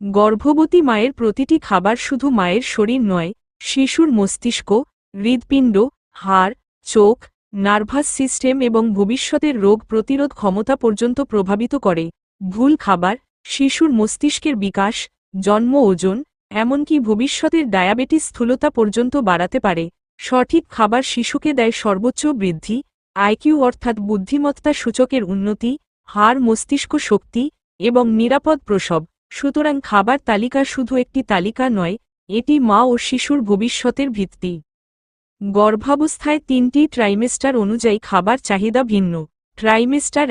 গর্ভবতী মায়ের প্রতিটি খাবার শুধু মায়ের শরীর নয়, শিশুর মস্তিষ্ক, হৃৎপিণ্ড, হাড়, চোখ, নার্ভাস সিস্টেম এবং ভবিষ্যতের রোগ প্রতিরোধ ক্ষমতা পর্যন্ত প্রভাবিত করে। ভুল খাবার শিশুর মস্তিষ্কের বিকাশ, জন্ম ওজন, এমনকি ভবিষ্যতের ডায়াবেটিস স্থূলতা পর্যন্ত বাড়াতে পারে। সঠিক খাবার শিশুকে দেয় সর্বোচ্চ বৃদ্ধি, আইকিউ অর্থাৎ বুদ্ধিমত্তা সূচকের উন্নতি, হাড় মস্তিষ্ক শক্তি এবং নিরাপদ প্রসব। সুতরাং খাবার তালিকা শুধু একটি তালিকা নয়, এটি মা ও শিশুর ভবিষ্যতের ভিত্তি। গর্ভাবস্থায় 3টি ট্রাইমেস্টার অনুযায়ী খাবার চাহিদা ভিন্ন। ট্রাইমেস্টার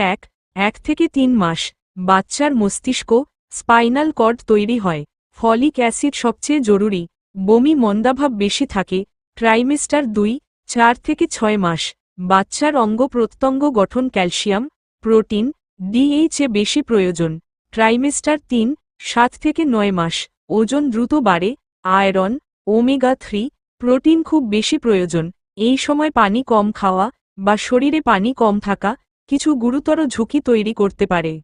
1 থেকে 3 মাস, বাচ্চার মস্তিষ্ক, স্পাইনাল কর্ড তৈরি হয়। ফলিক অ্যাসিড সবচেয়ে জরুরি, বমি মন্দাভাব বেশি থাকে। ট্রাইমেস্টার 2 4 থেকে 6 মাস, বাচ্চার অঙ্গ প্রত্যঙ্গ গঠন, ক্যালসিয়াম, প্রোটিন, ডিএইচএ বেশি প্রয়োজন। ট্রাইমেস্টার 3 7 থেকে 9 মাস, ওজন দ্রুত বাড়ে, আয়রন, ওমেগা 3, প্রোটিন খুব বেশি প্রয়োজন। এই সময় পানি কম খাওয়া বা শরীরে পানি কম থাকা কিছু গুরুতর ঝুঁকি তৈরি করতে পারে।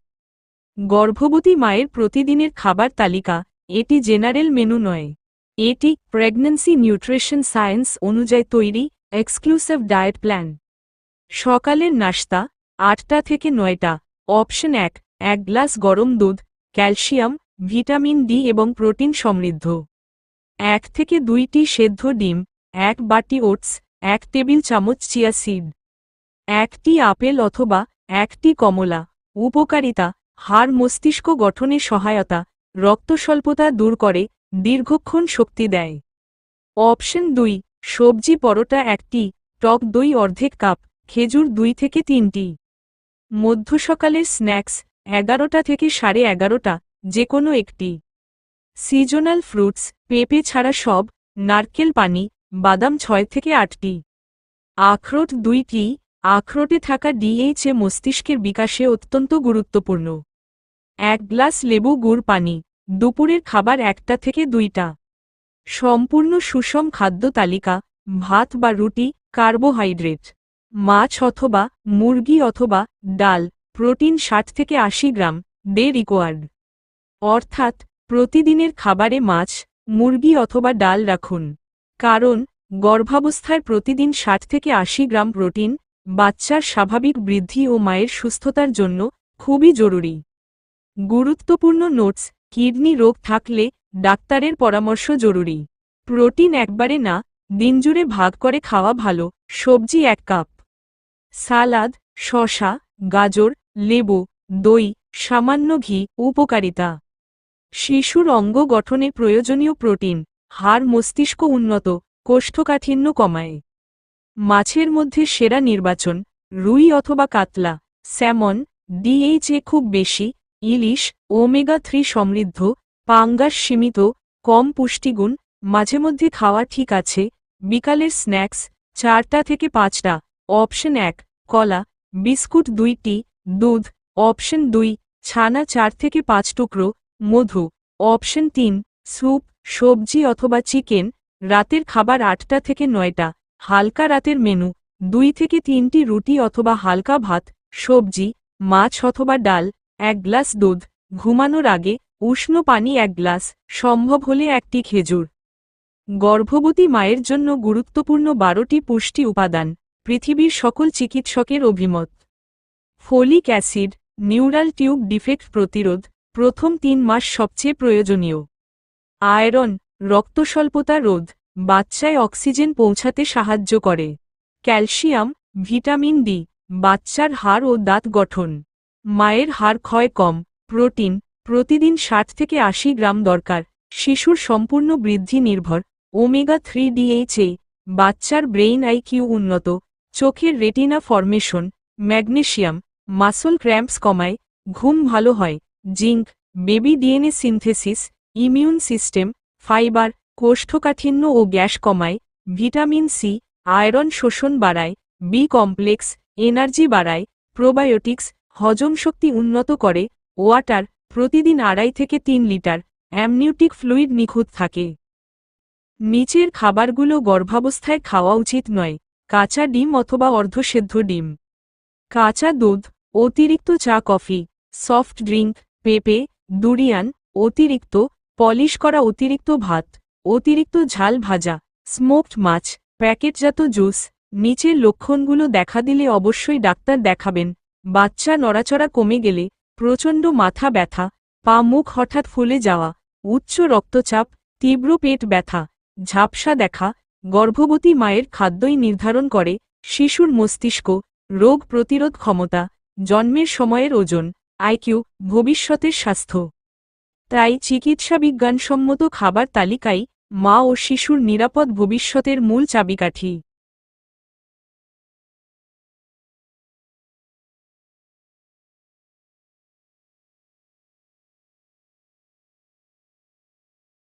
গর্ভবতী মায়ের প্রতিদিনের খাবার তালিকা, এটি জেনারেল মেনু নয়। এটি প্রেগন্যান্সি নিউট্রিশন সায়েন্স অনুযায়ী তৈরি এক্সক্লুসিভ ডায়েট প্ল্যান। সকালের নাস্তা 8টা থেকে 9টা। অপশন 1 গ্লাস গরম দুধ, ক্যালসিয়াম, ভিটামিন ডি এবং প্রোটিন সমৃদ্ধ। 1 থেকে 2টি সেদ্ধ ডিম, 1 বাটি ওটস, 1 টেবিল চামচ চিয়া সিড, 1টি আপেল অথবা 1টি কমলা। উপকারিতা: হাড় মস্তিষ্ক গঠনে সহায়তা, রক্তস্বল্পতা দূর করে, দীর্ঘক্ষণ শক্তি দেয়। অপশন 2 সবজি পরোটা 1টি, টক দই অর্ধেক কাপ, খেজুর 2 থেকে 3টি। মধ্যসকালের স্ন্যাক্স 11টা থেকে 11:30, যে কোনো একটি। সিজনাল ফ্রুটস, পেঁপে ছাড়া সব, নারকেল পানি, বাদাম 6 থেকে 8টি। আখরোট 2টি, আখরোটে থাকা ডিএইচএ মস্তিষ্কের বিকাশে অত্যন্ত গুরুত্বপূর্ণ। 1 গ্লাস লেবু গুড় পানি, দুপুরের খাবার 1টা থেকে 2টা। সম্পূর্ণ সুষম খাদ্য তালিকা, ভাত বা রুটি, কার্বোহাইড্রেট, মাছ অথবা মুরগি অথবা ডাল, প্রোটিন 60 থেকে 80 গ্রাম, ডে রিকোয়ার্ড। অর্থাৎ প্রতিদিনের খাবারে মাছ, মুরগি অথবা ডাল রাখুন। কারণ গর্ভাবস্থায় প্রতিদিন 60 থেকে 80 গ্রাম প্রোটিন বাচ্চার স্বাভাবিক বৃদ্ধি ও মায়ের সুস্থতার জন্য খুবই জরুরি। গুরুত্বপূর্ণ নোটস: কিডনি রোগ থাকলে ডাক্তারের পরামর্শ জরুরি। প্রোটিন একবারে না, দিনজুড়ে ভাগ করে খাওয়া ভালো। সবজি 1 কাপ, সালাদ, শসা, গাজর, লেবু, দই, সামান্য ঘি। উপকারিতা: শিশুর অঙ্গ গঠনে প্রয়োজনীয় প্রোটিন, হাড় মস্তিষ্ক উন্নত, কোষ্ঠকাঠিন্য কমায়। মাছের মধ্যে সেরা নির্বাচন: রুই অথবা কাতলা। স্যামন, ডিএইচএ খুব বেশি, ইলিশ, ওমেগা 3 সমৃদ্ধ, পাঙ্গাস সীমিত, কম পুষ্টিগুণ, মাঝেমধ্যে খাওয়া ঠিক আছে। বিকালের স্ন্যাক্স 4টা থেকে 5টা। অপশন 1 কলা, বিস্কুট 2টি, দুধ। অপশন 2 ছানা 4 থেকে 5 টুকরো, মধু। অপশন 3 স্যুপ, সবজি অথবা চিকেন। রাতের খাবার 8টা থেকে 9টা। হালকা রাতের মেনু 2 থেকে 3টি রুটি অথবা হালকা ভাত, সবজি, মাছ অথবা ডাল, 1 গ্লাস দুধ। ঘুমানোর আগে উষ্ণ পানি 1 গ্লাস, সম্ভব হলে 1টি খেজুর। গর্ভবতী মায়ের জন্য গুরুত্বপূর্ণ 12টি পুষ্টি উপাদান, পৃথিবীর সকল চিকিৎসকের অভিমত। Folic acid, neural tube defect প্রতিরোধ, প্রথম 3 মাস সবচেয়ে প্রয়োজনীয়। আয়রন, রক্তস্বল্পতা রোধ, বাচ্চায় অক্সিজেন পৌঁছাতে সাহায্য করে। ক্যালসিয়াম, ভিটামিন ডি, বাচ্চার হাড় ও দাঁত গঠন। মায়ের হাড় ক্ষয় কম। প্রোটিন, প্রতিদিন 60 থেকে 80 গ্রাম দরকার। শিশুর সম্পূর্ণ বৃদ্ধি নির্ভর। ওমেগা 3 ডিএইচএ, বাচ্চার ব্রেইন আইকিউ উন্নত, চোখের retina formation. Magnesium, muscle cramps কমায়, ঘুম ভালো হয়। Zinc, baby DNA synthesis, immune system. Fibre, কোষ্ঠকাঠিন্য ও গ্যাস কমায়। ভিটামিন সি, আয়রন শোষণ বাড়ায়। বি কমপ্লেক্স, এনার্জি বাড়ায়। প্রোবায়োটিক্স, হজম শক্তি উন্নত করে। ওয়াটার, প্রতিদিন 2.5 থেকে 3 লিটার। অ্যামনিওটিক ফ্লুইড নিখুঁত থাকে। নিচের খাবারগুলো গর্ভাবস্থায় খাওয়া উচিত নয়: কাঁচা ডিম অথবা অর্ধসেদ্ধ ডিম, কাঁচা দুধ, অতিরিক্ত চা কফি, সফট ড্রিঙ্ক, পেঁপে, ডুরিয়ান, অতিরিক্ত পলিশ করা অতিরিক্ত ভাত, অতিরিক্ত ঝাল ভাজা, স্মোকড মাছ, প্যাকেটজাত জুস। নিচের লক্ষণগুলো দেখা দিলে অবশ্যই ডাক্তার দেখাবেন। বাচ্চা নড়াচড়া কমে গেলে, প্রচণ্ড মাথা ব্যথা, পা মুখ হঠাৎ ফুলে যাওয়া, উচ্চ রক্তচাপ, তীব্র পেট ব্যথা, ঝাপসা দেখা। গর্ভবতী মায়ের খাদ্যই নির্ধারণ করে শিশুর মস্তিষ্ক, রোগ প্রতিরোধ ক্ষমতা, জন্মের সময়ের ওজন, আইকিউ, ভবিষ্যতের স্বাস্থ্য। তাই চিকিৎসাবিজ্ঞানসম্মত খাবার তালিকাই মা ও শিশুর নিরাপদ ভবিষ্যতের মূল চাবিকাঠি।